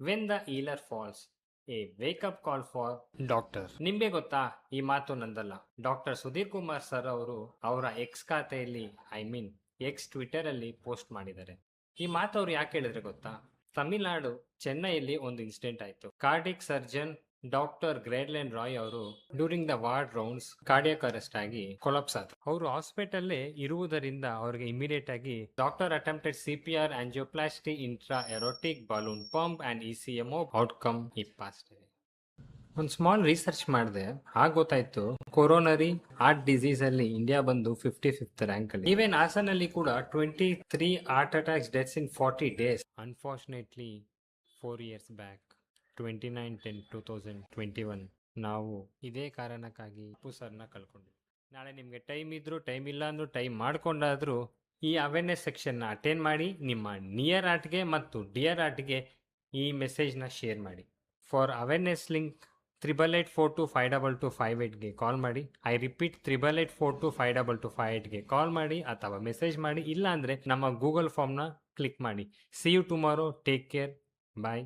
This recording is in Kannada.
When the healer falls, a wake up call for doctor. ನಿಮ್ಗೆ ಗೊತ್ತಾ ಈ ಮಾತು ನಂದಲ್ಲ, ಡಾಕ್ಟರ್ ಸುಧೀರ್ ಕುಮಾರ್ ಸರ್ ಅವರು ಅವರ ಎಕ್ಸ್ ಖಾತೆಯಲ್ಲಿ ಎಕ್ಸ್ ಟ್ವಿಟರ್ ಅಲ್ಲಿ ಪೋಸ್ಟ್ ಮಾಡಿದ್ದಾರೆ. ಈ ಮಾತು ಅವ್ರು ಯಾಕೆ ಹೇಳಿದ್ರೆ ಗೊತ್ತಾ? ತಮಿಳುನಾಡು ಚೆನ್ನೈಯಲ್ಲಿ ಒಂದು ಇನ್ಸಿಡೆಂಟ್ ಆಯ್ತು. Cardiac surgeon doctor Gradlin Roy ಅವರು during the ward rounds cardiac arrest ಆಗಿ ಕೊಲಾಪ್ಸ್ ಆದ್ರು. ಅವರು ಹಾಸ್ಪಿಟಲ್ ಇರುವುದರಿಂದ ಅವರಿಗೆ ಇಮಿಡಿಯೇಟ್ ಆಗಿ doctor attempted CPR, angioplasty, intra aortic balloon pump and ECMO outcome ಈ ಪಾಸ್ಟ್. ಒಂದು ಸ್ಮಾಲ್ ರಿಸರ್ಚ್ ಮಾಡಿದೆ, ಆಗ ಗೊತ್ತಾಯ್ತು ಕೊರೋನರಿ ಹಾರ್ಟ್ ಡಿಸೀಸ್ ಅಲ್ಲಿ ಇಂಡಿಯಾ ಬಂದು 55th ರ್ಯಾಂಕ್ ಅಲ್ಲಿ. ಈವನ್ ಹಾಸನಲ್ಲಿ ಕೂಡ 23 heart attacks deaths in 40 days. Unfortunately 4 years back 29/10/2021 ನಾವು ಇದೇ ಕಾರಣಕ್ಕಾಗಿ ಟಿಪ್ಪು ಸರ್ನ ಕಳ್ಕೊಂಡ್ವಿ. ನಾಳೆ ನಿಮಗೆ ಟೈಮ್ ಇದ್ರು ಟೈಮ್ ಇಲ್ಲ ಅಂದ್ರೂ ಟೈಮ್ ಮಾಡ್ಕೊಂಡಾದ್ರೂ ಈ ಅವೇರ್ನೆಸ್ ಸೆಕ್ಷನ್ನ ಅಟೆಂಡ್ ಮಾಡಿ, ನಿಮ್ಮ ನಿಯರ್ ಆರ್ಟ್ಗೆ ಮತ್ತು ಡಿಯರ್ ಆರ್ಟ್ಗೆ ಈ ಮೆಸೇಜ್ನ ಶೇರ್ ಮಾಡಿ. ಫಾರ್ ಅವೇರ್ನೆಸ್ ಲಿಂಕ್ 8884252258ಗೆ ಕಾಲ್ ಮಾಡಿ. ಐ ರಿಪೀಟ್ 8884252258ಗೆ ಕಾಲ್ ಮಾಡಿ ಅಥವಾ ಮೆಸೇಜ್ ಮಾಡಿ, ಇಲ್ಲ ಅಂದರೆ ನಮ್ಮ ಗೂಗಲ್ ಫಾರ್ಮ್ನ ಕ್ಲಿಕ್ ಮಾಡಿ. See you tomorrow. Take care. Bye.